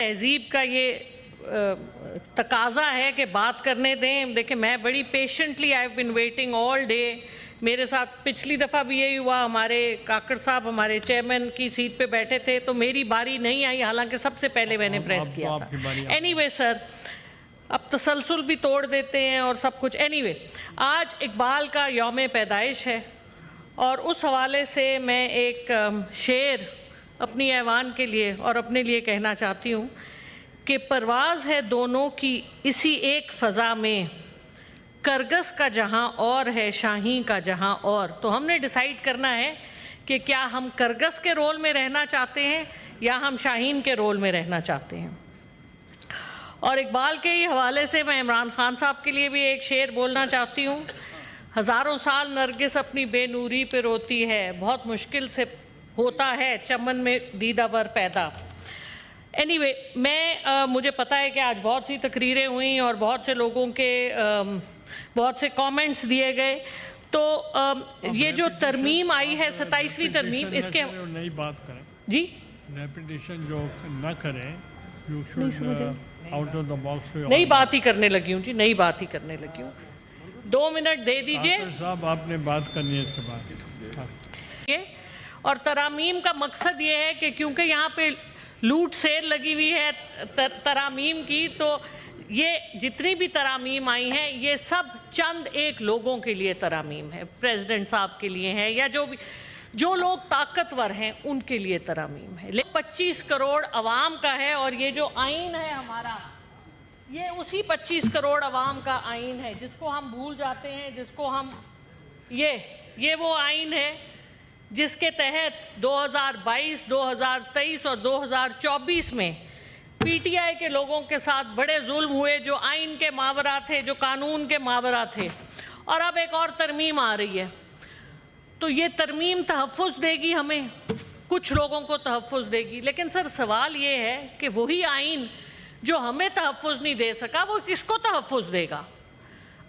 تہذیب کا یہ تقاضا ہے کہ بات کرنے دیں. دیکھیں میں بڑی patiently I have been waiting all day. میرے ساتھ پچھلی دفعہ بھی یہی ہوا, ہمارے کاکڑ صاحب ہمارے چیئرمین کی سیٹ پہ بیٹھے تھے تو میری باری نہیں آئی, حالانکہ سب سے پہلے میں نے پریس کیا تھا. اینی وے سر, اب تسلسل بھی توڑ دیتے ہیں اور سب کچھ. اینی وے, آج اقبال کا یوم پیدائش ہے اور اس حوالے سے میں ایک شعر اپنی ایوان کے لیے اور اپنے لیے کہنا چاہتی ہوں کہ پرواز ہے دونوں کی اسی ایک فضا میں, کرگس کا جہاں اور ہے شاہین کا جہاں اور. تو ہم نے ڈیسائیڈ کرنا ہے کہ کیا ہم کرگس کے رول میں رہنا چاہتے ہیں یا ہم شاہین کے رول میں رہنا چاہتے ہیں. اور اقبال کے ہی حوالے سے میں عمران خان صاحب کے لیے بھی ایک شعر بولنا چاہتی ہوں. ہزاروں سال نرگس اپنی بے نوری پہ روتی ہے, بہت مشکل سے ہوتا ہے چمن میں دیدہ ور پیدا. اینی وے, مجھے پتہ ہے کہ آج بہت سی تقریریں ہوئیں اور بہت سے لوگوں کے بہت سے کامنٹس دیے گئے. تو یہ جو ترمیم آئی ہے 27ویں ترمیم, اس کے نئی بات کریں جی, ریپیٹیشن جو نہ کریں, آؤٹ آف دا باکس. نئی بات ہی کرنے لگی ہوں جی, نئی بات ہی کرنے لگی ہوں. 2 منٹ دے دیجئے صاحب, آپ نے بات کرنی ہے اس کے بعد. اور ترامیم کا مقصد یہ ہے کہ کیونکہ یہاں پہ لوٹ سیر لگی ہوئی ہے ترامیم کی, تو یہ جتنی بھی ترامیم آئی ہیں یہ سب چند ایک لوگوں کے لیے ترامیم ہے, پریزیڈنٹ صاحب کے لیے ہیں یا جو لوگ طاقتور ہیں ان کے لیے ترامیم ہے. 25 کروڑ عوام کا ہے اور یہ جو آئین ہے ہمارا, یہ اسی 25 کروڑ عوام کا آئین ہے جس کو ہم بھول جاتے ہیں, جس کو ہم یہ وہ آئین ہے جس کے تحت 2022, 2023 اور 2024 میں پی ٹی آئی کے لوگوں کے ساتھ بڑے ظلم ہوئے, جو آئین کے ماورا تھے, جو قانون کے ماورا تھے. اور اب ایک اور ترمیم آ رہی ہے, تو یہ ترمیم تحفظ دے گی ہمیں, کچھ لوگوں کو تحفظ دے گی. لیکن سر سوال یہ ہے کہ وہی آئین جو ہمیں تحفظ نہیں دے سکا وہ کس کو تحفظ دے گا؟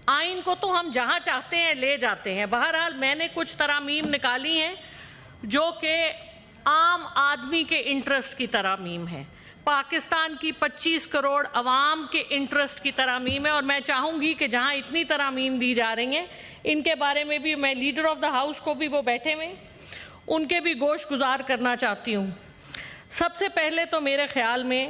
آئین کو تو ہم جہاں چاہتے ہیں لے جاتے ہیں. بہرحال میں نے کچھ ترامیم نکالی ہیں جو کہ عام آدمی کے انٹرسٹ کی ترامیم ہیں, پاکستان کی 25 کروڑ عوام کے انٹرسٹ کی ترامیم ہے. اور میں چاہوں گی کہ جہاں اتنی ترامیم دی جا رہی ہیں ان کے بارے میں بھی میں لیڈر آف دا ہاؤس کو بھی, وہ بیٹھے ہوئے, ان کے بھی گوش گزار کرنا چاہتی ہوں. سب سے پہلے تو میرے خیال میں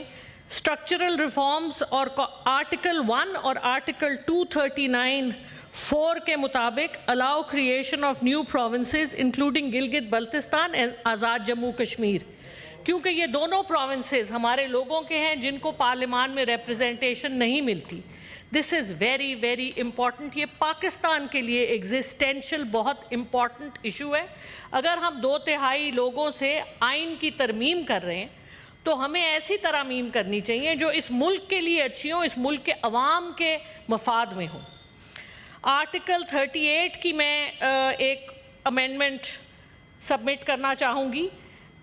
اسٹرکچرل ریفارمز اور آرٹیکل 1 اور آرٹیکل 239(4) کے مطابق allocation of new provinces including Gilgit Baltistan and Azad Jammu Kashmir, کیونکہ یہ دونوں پروونسز ہمارے لوگوں کے ہیں جن کو پارلیمان میں ریپرزنٹیشن نہیں ملتی. دس از ویری ویری امپورٹنٹ. یہ پاکستان کے لیے ایگزسٹینشل بہت امپورٹنٹ ایشو ہے. اگر ہم 2/3 لوگوں سے آئین کی ترمیم کر رہے ہیں تو ہمیں ایسی ترامیم کرنی چاہیے جو اس ملک کے لیے اچھی ہوں, اس ملک کے عوام کے مفاد میں ہوں. آرٹیکل 38 کی میں ایک امینڈمنٹ سبمٹ کرنا چاہوں گی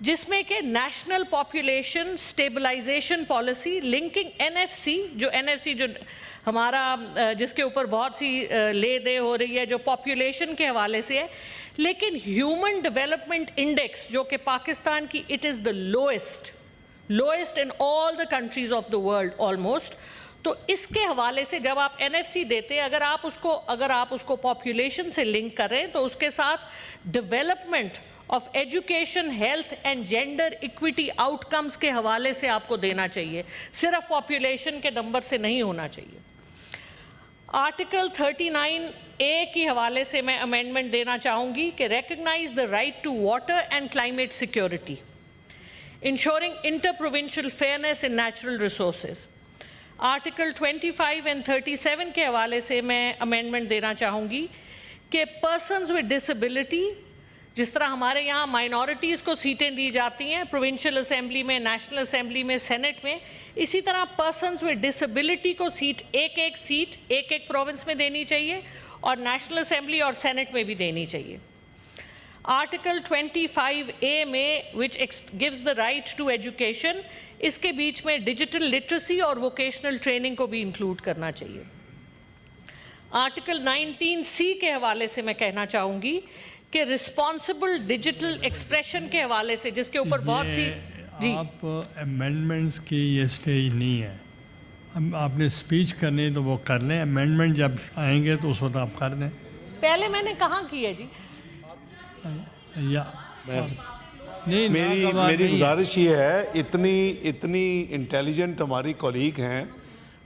جس میں کہ national population stabilisation policy linking NFC, جو NFC جو ہمارا جس کے اوپر بہت سی لے دے ہو رہی ہے, جو پاپولیشن کے حوالے سے ہے, لیکن ہیومن ڈیولپمنٹ انڈیکس جو کہ پاکستان کی it is the lowest in all the countries of the world almost. تو اس کے حوالے سے جب آپ NFC دیتے ہیں, اگر آپ اس کو پاپولیشن سے لنک کریں تو اس کے ساتھ development of education, health and gender equity out comes کے حوالے سے آپ کو دینا چاہیے, صرف پاپولیشن کے نمبر سے نہیں ہونا چاہیے. آرٹیکل 39A کی حوالے سے میں امینڈمنٹ دینا چاہوں گی کہ recognize the right to water and climate security, ensuring inter-provincial fairness in natural resources. Article 25 and 37 کے حوالے سے میں امینڈمنٹ دینا چاہوں گی کہ persons with disability, جس طرح ہمارے یہاں مائنورٹیز کو سیٹیں دی جاتی ہیں پروونشل اسمبلی میں, نیشنل اسمبلی میں, سینٹ میں, اسی طرح persons with disability کو ایک سیٹ ایک پروونس میں دینی چاہیے اور نیشنل اسمبلی اور سینٹ میں بھی دینی چاہیے. آرٹیکل 25A میں which gives the right to education, اس کے بیچ میں ڈیجیٹل لٹریسی اور ووکیشنل ٹریننگ کو بھی انکلوڈ کرنا چاہیے. آرٹیکل 19C کے حوالے سے میں کہنا چاہوں گی کہ رسپانسبل ڈیجیٹل ایکسپریشن کے حوالے سے, جس کے اوپر بہت سی जी। आप अमेंडमेंट्स की ये स्टेज नहीं है। हम आपने स्पीच करनी है तो वो कर लें, अमेंडमेंट जब आएंगे तो उस वक्त आप कर दें। पहले मैंने कहाँ की है जी? या नहीं, मेरी नागवार नहीं है। गुजारिश ये है, इतनी इंटेलिजेंट हमारी कॉलीग हैं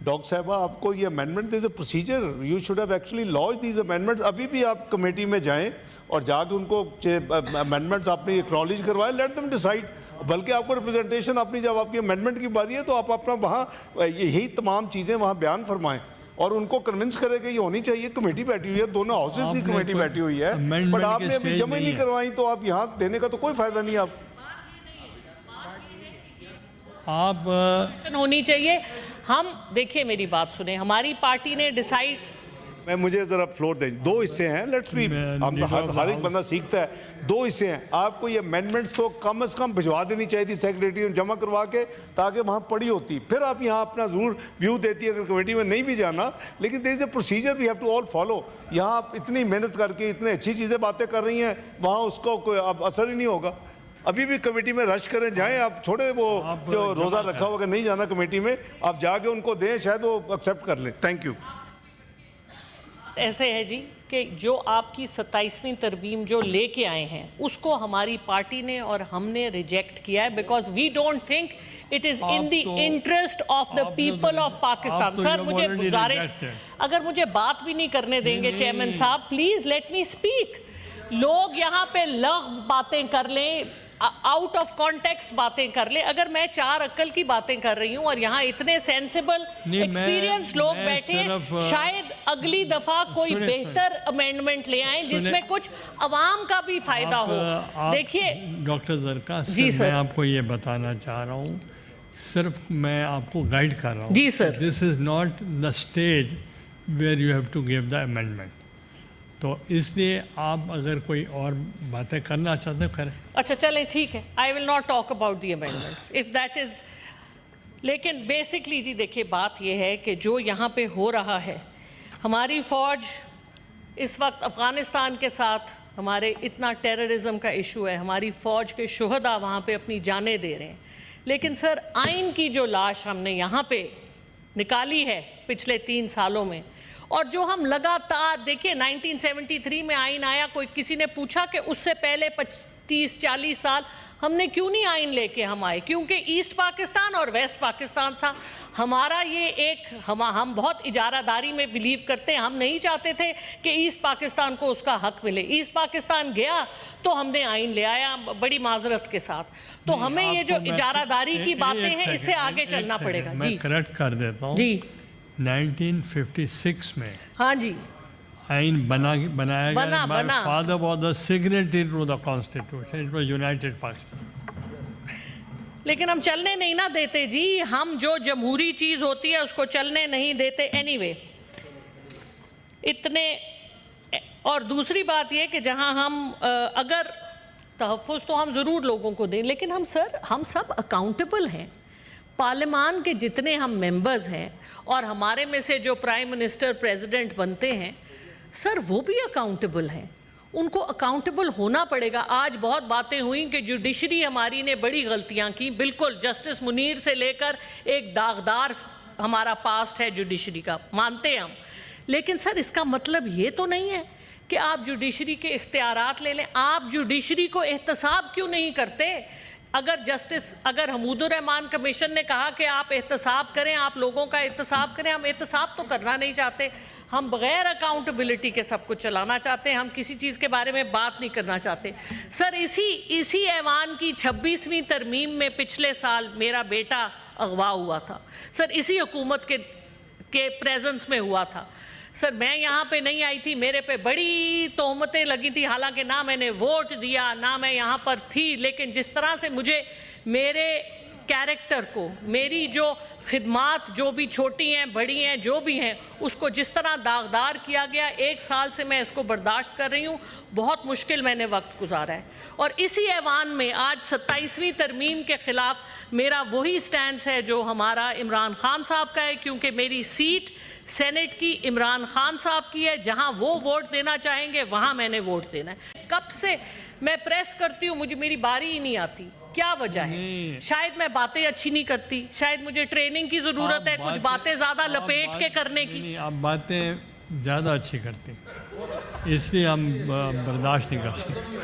डॉक्टर साहबा, आपको ये amendment this a procedure, you should have actually launch these amendments. अभी भी आप कमेटी में जाएं और जाके उनको अमेंडमेंट्स अपनी एक्नॉलेज करवाएं, लेट देम डिसाइड। बल्कि आपको रिप्रेजेंटेशन अपनी, जब आपकी अमेंडमेंट की बारी है तो आप अपना वहाँ यही तमाम चीज़ें वहाँ बयान फरमाएं और उनको कन्विंस करें कि ये होनी चाहिए। कमेटी बैठी हुई है, दोनों हाउसेस की कमेटी बैठी हुई है, बट आपने अभी जमा ही नहीं करवाई, तो आप यहाँ देने का तो कोई फायदा नहीं। आप होनी चाहिए। हम देखिए, मेरी बात सुने, हमारी पार्टी ने डिसाइड, मैं मुझे जरा फ्लोर दें। दो हिस्से हैं, लेट्स बी, हर एक बंदा सीखता है। दो हिस्से हैं, आपको ये अमेंडमेंट्स तो कम से कम भिजवा देनी चाहिए थी सेक्रेटरी में जमा करवा के, ताकि वहाँ पड़ी होती, फिर आप यहाँ अपना जरूर व्यू देती अगर कमेटी में नहीं भी जाना। लेकिन there is a procedure we have to all follow. यहाँ आप इतनी मेहनत करके इतनी अच्छी चीज़ें बातें कर रही हैं, वहाँ उसको कोई अब असर ही नहीं होगा। अभी भी कमेटी में रश करें, जाएं आप, छोड़े वो जो रोज़ा रखा होगा नहीं जाना कमेटी में, आप जाके उनको दें, शायद वो एक्सेप्ट कर लें। Thank you. ऐसे है जी कि जो आपकी 27वीं तरमीम जो लेके आए हैं उसको हमारी पार्टी ने और हमने रिजेक्ट किया है, because we don't think it is in the interest of the people of Pakistan. Sir मुझे गुजारिश, अगर मुझे बात भी नहीं करने देंगे चेयरमैन साहब, प्लीज लेट मी स्पीक। लोग यहाँ पे लग़्व बातें कर लें, आउट ऑफ कॉन्टेक्स्ट बातें कर ले। अगर मैं 4 अक्ल की बातें कर रही हूं और यहाँ इतने सेंसिबल एक्सपीरियंस लोग बैठे, शायद अगली दफा कोई बेहतर अमेंडमेंट ले आए जिसमें कुछ अवाम का भी फायदा हो। देखिए डॉक्टर ज़रका, जी सर, मैं आपको ये बताना चाह रहा हूँ, सिर्फ मैं आपको गाइड कर रहा हूँ। जी sir. This is not the stage where you have to give the amendment. तो इसलिए आप अगर कोई और बातें करना चाहते हैं करें। अच्छा चलें, ठीक है, I will not talk about the amendments if that is. लेकिन बेसिकली जी देखिए, बात यह है कि जो यहाँ पे हो रहा है, हमारी फ़ौज इस वक्त अफ़गानिस्तान के साथ, हमारे इतना टेररिज्म का इशू है, हमारी फ़ौज के शुहदा वहाँ पे अपनी जानें दे रहे हैं। लेकिन सर, आइन की जो लाश हमने यहाँ पे निकाली है पिछले 3 सालों में, और जो हम लगातार देखिए 1973 में आइन आया, कोई किसी ने पूछा कि उससे पहले 30-40 साल हमने क्यों नहीं आइन लेके हम आए? क्योंकि ईस्ट पाकिस्तान और वेस्ट पाकिस्तान था हमारा। ये एक हम बहुत इजारादारी में बिलीव करते हैं। हम नहीं चाहते थे कि ईस्ट पाकिस्तान को उसका हक मिले। ईस्ट पाकिस्तान गया तो हमने आइन ले आया, बड़ी माजरत के साथ। तो हमें ये जो इजारादारी की बातें हैं, इससे आगे चलना पड़ेगा। मैं करेक्ट कर देता हूँ जी। 1956 में हाँ जी आइन बनाया गया। My father was the signatory to the Constitution. It was United Pakistan. लेकिन हम चलने नहीं ना देते जी, हम जो जमहूरी चीज़ होती है उसको चलने नहीं देते। एनीवे, इतने। और दूसरी बात ये कि जहां हम अगर तहफ़्फ़ुज़ तो हम ज़रूर लोगों को दें, लेकिन हम सब अकाउंटेबल हैं। पार्लियामान के जितने हम मेंबर्स हैं और हमारे में से जो प्राइम मिनिस्टर प्रेसिडेंट बनते हैं, सर वो भी अकाउंटेबल हैं, उनको अकाउंटेबल होना पड़ेगा। आज बहुत बातें हुई कि जुडिशरी हमारी ने बड़ी गलतियां की, बिल्कुल जस्टिस मुनीर से लेकर एक दागदार हमारा पास्ट है जुडिशरी का, मानते हैं हम। लेकिन सर इसका मतलब ये तो नहीं है कि आप जुडिशरी के इख्तियारात ले लें। आप जुडिशरी को एहतसाब क्यों नहीं करते? अगर हमूदुर रहमान कमीशन ने कहा कि आप एहतसाब करें, आप लोगों का एहतसाब करें, हम एहतसाब तो करना नहीं चाहते। हम बग़ैर अकाउंटेबिलिटी के सब कुछ चलाना चाहते हैं। हम किसी चीज़ के बारे में बात नहीं करना चाहते। सर इसी ऐवान की 26वीं तरमीम में पिछले साल मेरा बेटा अगवा हुआ था। सर इसी हुकूमत के प्रेजेंस में हुआ था। सर मैं यहाँ पे नहीं आई थी, मेरे पे बड़ी तोहमतें लगी थी, हालांकि ना मैंने वोट दिया ना मैं यहाँ पर थी। लेकिन जिस तरह से मुझे मेरे कैरेक्टर को, मेरी जो खिदमात जो भी छोटी हैं बड़ी हैं जो भी हैं, उसको जिस तरह दागदार किया गया, 1 साल से मैं इसको बर्दाश्त कर रही हूँ। बहुत मुश्किल मैंने वक्त गुजारा है। और इसी ऐवान में आज 27वीं तरमीम के ख़िलाफ़ मेरा वही स्टैंड है जो हमारा इमरान खान साहब का है, क्योंकि मेरी सीट सेनेट की इमरान खान साहब की है। जहाँ वो वोट देना चाहेंगे वहाँ मैंने वोट देना है। कब से मैं प्रेस करती हूँ, मेरी बारी ही नहीं आती। کیا وجہ ہے؟ نہیں۔ شاید میں باتیں اچھی نہیں کرتی، شاید مجھے ٹریننگ کی ضرورت ہے، کچھ باتیں زیادہ لپیٹ کے کرنے کی۔ نہیں، آپ باتیں زیادہ اچھی کرتے ہیں، اس لیے ہم برداشت نہیں کر سکتے۔